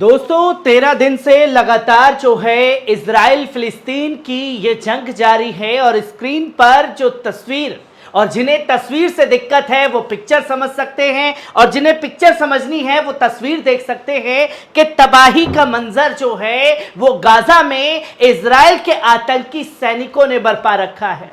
दोस्तों 13 दिन से लगातार जो है इजराइल फिलिस्तीन की ये जंग जारी है और स्क्रीन पर जो तस्वीर और जिन्हें तस्वीर से दिक्कत है वो पिक्चर समझ सकते हैं और जिन्हें पिक्चर समझनी है वो तस्वीर देख सकते हैं कि तबाही का मंजर जो है वो गाजा में इजराइल के आतंकी सैनिकों ने बरपा रखा है।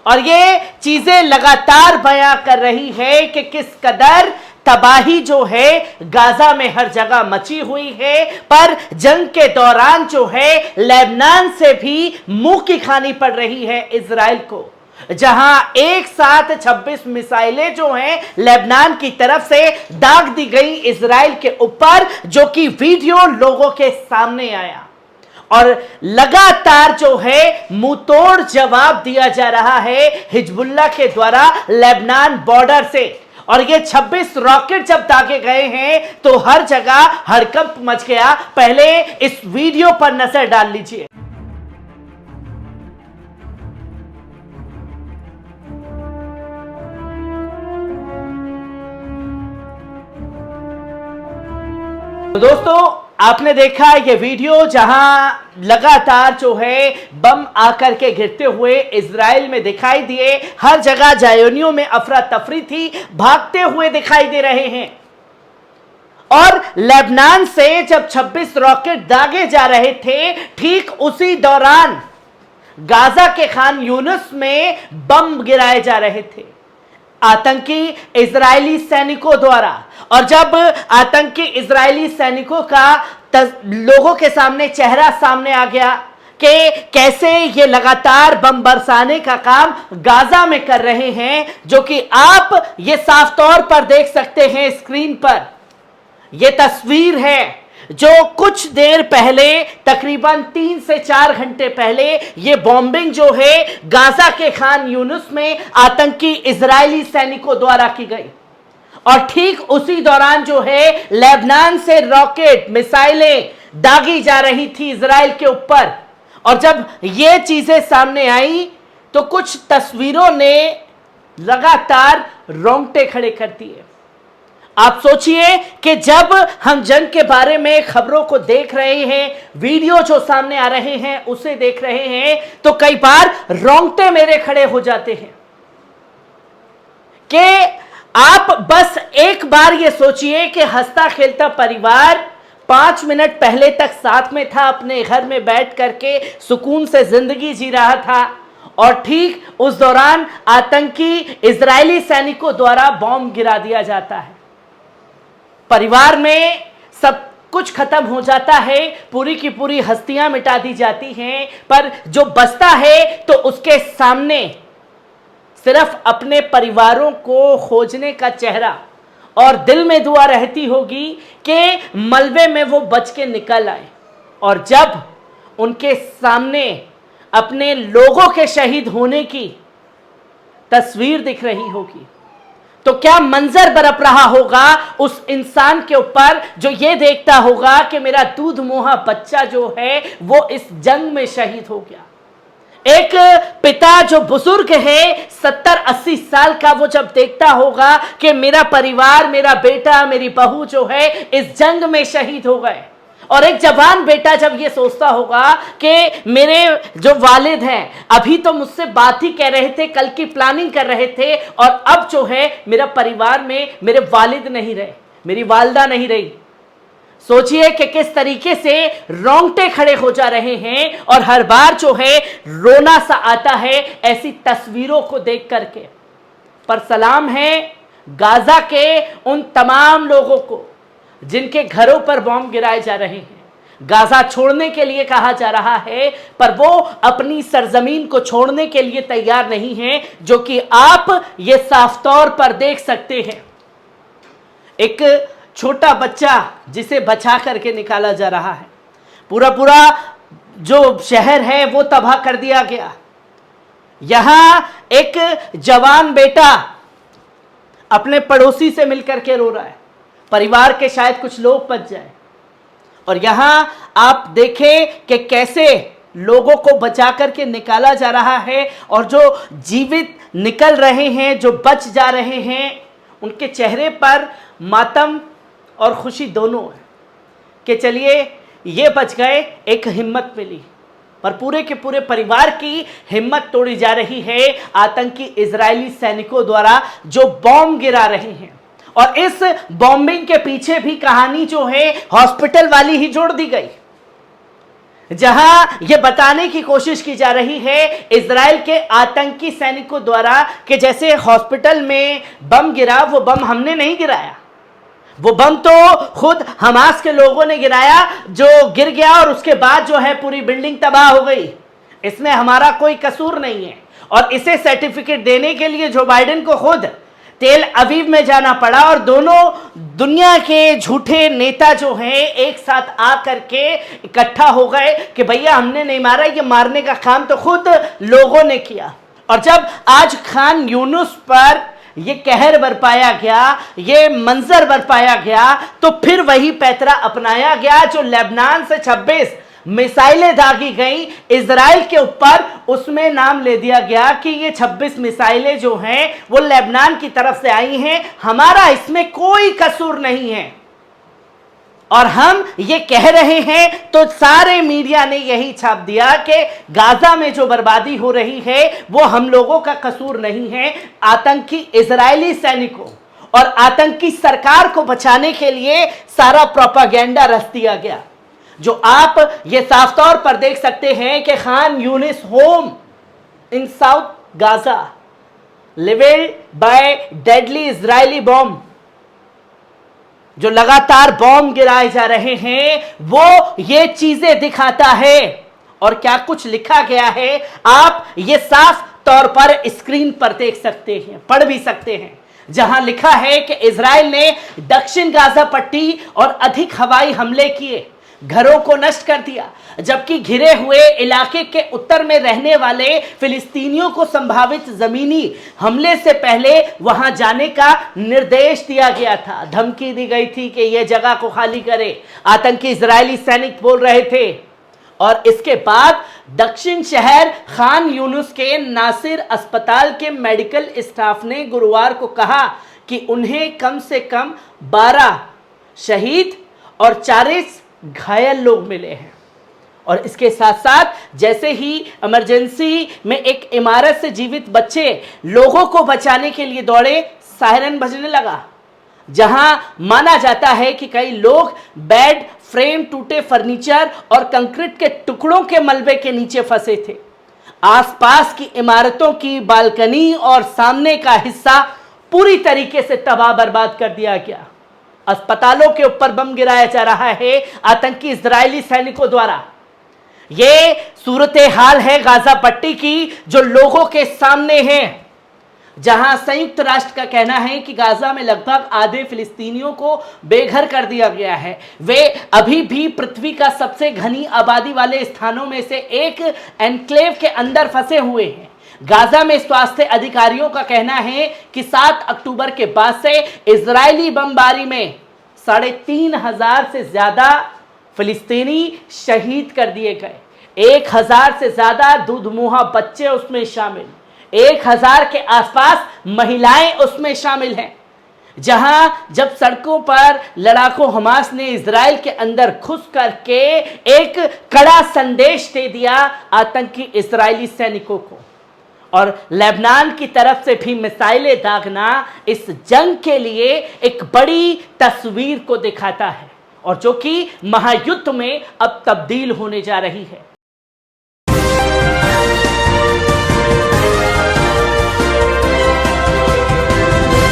और ये चीजें लगातार बयां कर रही है कि किस कदर तबाही जो है गाजा में हर जगह मची हुई है। पर जंग के दौरान जो है लेबनान से भी मुंह की खानी पड़ रही है इजराइल को, जहां एक साथ 26 मिसाइलें जो हैं लेबनान की तरफ से दाग दी गई इजराइल के ऊपर, जो कि वीडियो लोगों के सामने आया और लगातार जो है मुंहतोड़ जवाब दिया जा रहा है हिजबुल्लाह के द्वारा लेबनान बॉर्डर से। और ये 26 रॉकेट जब दागे गए हैं तो हर जगह हड़कंप मच गया। पहले इस वीडियो पर नजर डाल लीजिए। दोस्तों आपने देखा ये वीडियो जहां लगातार जो है बम आकर के गिरते हुए इजराइल में दिखाई दिए। हर जगह जायोनियों में अफरा तफरी थी, भागते हुए दिखाई दे रहे हैं। और लेबनान से जब 26 रॉकेट दागे जा रहे थे, ठीक उसी दौरान गाजा के खान यूनुस में बम गिराए जा रहे थे आतंकी इजरायली सैनिकों द्वारा। और जब आतंकी इजरायली सैनिकों का लोगों के सामने चेहरा सामने आ गया कि कैसे ये लगातार बम बरसाने का काम गाजा में कर रहे हैं, जो कि आप ये साफ तौर पर देख सकते हैं स्क्रीन पर। ये तस्वीर है जो कुछ देर पहले, तकरीबन 3 से 4 घंटे पहले, ये बॉम्बिंग जो है गाजा के खान यूनुस में आतंकी इजरायली सैनिकों द्वारा की गई। और ठीक उसी दौरान जो है लेबनान से रॉकेट मिसाइलें दागी जा रही थी इजराइल के ऊपर। और जब ये चीजें सामने आई तो कुछ तस्वीरों ने लगातार रोंगटे खड़े कर दिए। आप सोचिए कि जब हम जंग के बारे में खबरों को देख रहे हैं, वीडियो जो सामने आ रहे हैं उसे देख रहे हैं, तो कई बार रोंगटे मेरे खड़े हो जाते हैं कि आप बस एक बार ये सोचिए कि हंसता खेलता परिवार 5 मिनट पहले तक साथ में था, अपने घर में बैठ करके सुकून से जिंदगी जी रहा था, और ठीक उस दौरान आतंकी इजरायली सैनिकों द्वारा बॉम्ब गिरा दिया जाता है। परिवार में सब कुछ खत्म हो जाता है, पूरी की पूरी हस्तियां मिटा दी जाती हैं, पर जो बचता है तो उसके सामने सिर्फ अपने परिवारों को खोजने का चेहरा, और दिल में दुआ रहती होगी कि मलबे में वो बच के निकल आए। और जब उनके सामने अपने लोगों के शहीद होने की तस्वीर दिख रही होगी तो क्या मंजर बरप रहा होगा उस इंसान के ऊपर जो ये देखता होगा कि मेरा दूध मुहा बच्चा जो है वो इस जंग में शहीद हो गया। एक पिता जो बुजुर्ग है 70-80 साल का, वो जब देखता होगा कि मेरा परिवार, मेरा बेटा, मेरी बहू जो है इस जंग में शहीद हो गए, और एक जवान बेटा जब ये सोचता होगा कि मेरे जो वालिद हैं अभी तो मुझसे बात ही कह रहे थे, कल की प्लानिंग कर रहे थे, और अब जो है मेरा परिवार में मेरे वालिद नहीं रहे, मेरी वालदा नहीं रही। सोचिए कि किस तरीके से रोंगटे खड़े हो जा रहे हैं। और हर बार जो है रोना सा आता है ऐसी तस्वीरों को देख करके। पर सलाम है गाजा के उन तमाम लोगों को जिनके घरों पर बॉम्ब गिराए जा रहे हैं। गाजा छोड़ने के लिए कहा जा रहा है, पर वो अपनी सरजमीन को छोड़ने के लिए तैयार नहीं है, जो कि आप ये साफ तौर पर देख सकते हैं। एक छोटा बच्चा जिसे बचा करके निकाला जा रहा है, पूरा जो शहर है वो तबाह कर दिया गया। यहां एक जवान बेटा अपने पड़ोसी से मिलकर के रो रहा है, परिवार के शायद कुछ लोग बच जाए। और यहां आप देखें कि कैसे लोगों को बचा करके निकाला जा रहा है, और जो जीवित निकल रहे हैं, जो बच जा रहे हैं, उनके चेहरे पर मातम और खुशी दोनों है कि चलिए ये बच गए, एक हिम्मत मिली, पर पूरे के पूरे परिवार की हिम्मत तोड़ी जा रही है आतंकी इजरायली सैनिकों द्वारा जो बॉम्ब गिरा रहे हैं। और इस बॉम्बिंग के पीछे भी कहानी जो है हॉस्पिटल वाली ही जोड़ दी गई, जहां यह बताने की कोशिश की जा रही है इजराइल के आतंकी सैनिकों द्वारा कि जैसे हॉस्पिटल में बम गिरा, वो बम हमने नहीं गिराया, वो बम तो खुद हमास के लोगों ने गिराया, जो गिर गया और उसके बाद जो है पूरी बिल्डिंग तबाह हो गई। इसमें हमारा कोई कसूर नहीं है। और इसे सर्टिफिकेट देने के लिए जो बाइडेन को खुद तेल अवीव में जाना पड़ा और दोनों दुनिया के झूठे नेता जो हैं एक साथ आ करके इकट्ठा हो गए कि भैया हमने नहीं मारा, ये मारने का काम तो खुद लोगों ने किया। और जब आज खान यूनुस पर ये कहर बरपाया गया, ये मंजर बरपाया गया, तो फिर वही पैतरा अपनाया गया जो लेबनान से 26 मिसाइलें दागी गई इजराइल के ऊपर, उसमें नाम ले दिया गया कि ये 26 मिसाइलें जो हैं वो लेबनान की तरफ से आई हैं, हमारा इसमें कोई कसूर नहीं है। और हम ये कह रहे हैं तो सारे मीडिया ने यही छाप दिया कि गाजा में जो बर्बादी हो रही है वो हम लोगों का कसूर नहीं है, आतंकी इजरायली सैनिकों और आतंकी सरकार को बचाने के लिए सारा प्रोपागेंडा रच दिया गया। जो आप ये साफ तौर पर देख सकते हैं कि Khan Younis home in south Gaza levelled by deadly Israeli bomb, जो लगातार बॉम्ब गिराए जा रहे हैं, वो ये चीजें दिखाता है। और क्या कुछ लिखा गया है आप ये साफ तौर पर स्क्रीन पर देख सकते हैं, पढ़ भी सकते हैं, जहां लिखा है कि इजराइल ने दक्षिण गाजा पट्टी और अधिक हवाई हमले किए, घरों को नष्ट कर दिया, जबकि घिरे हुए इलाके के उत्तर में रहने वाले फिलिस्तीनियों को संभावित जमीनी हमले से पहले वहां जाने का निर्देश दिया गया था, धमकी दी गई थी कि यह जगह को खाली करे, आतंकी इजरायली सैनिक बोल रहे थे। और इसके बाद दक्षिण शहर खान यूनुस के नासिर अस्पताल के मेडिकल स्टाफ ने गुरुवार को कहा कि उन्हें कम से कम 12 शहीद और 40 घायल लोग मिले हैं। और इसके साथ साथ जैसे ही इमरजेंसी में एक इमारत से जीवित बच्चे लोगों को बचाने के लिए दौड़े, सायरन बजने लगा, जहां माना जाता है कि कई लोग बेड फ्रेम, टूटे फर्नीचर और कंक्रीट के टुकड़ों के मलबे के नीचे फंसे थे। आसपास की इमारतों की बालकनी और सामने का हिस्सा पूरी तरीके से तबाह बर्बाद कर दिया गया। अस्पतालों के ऊपर बम गिराया जा रहा है आतंकी इजरायली सैनिकों द्वारा। यह सूरत हाल है गाजा पट्टी की जो लोगों के सामने है, जहां संयुक्त राष्ट्र का कहना है कि गाजा में लगभग आधे फिलिस्तीनियों को बेघर कर दिया गया है। वे अभी भी पृथ्वी का सबसे घनी आबादी वाले स्थानों में से एक एनक्लेव के अंदर फंसे हुए हैं। गाजा में स्वास्थ्य अधिकारियों का कहना है कि 7 अक्टूबर के बाद से इजरायली बमबारी में 3,500 से ज्यादा फिलिस्तीनी शहीद कर दिए गए। 1,000 से ज्यादा दूधमुहा बच्चे उसमें शामिल, 1,000 के आसपास महिलाएं उसमें शामिल हैं। जहां जब सड़कों पर लड़ाकू हमास ने इजराइल के अंदर घुस करके एक कड़ा संदेश दे दिया आतंकी इजरायली सैनिकों को, और लेबनान की तरफ से भी मिसाइलें दागना इस जंग के लिए एक बड़ी तस्वीर को दिखाता है, और जो कि महायुद्ध में अब तब्दील होने जा रही है।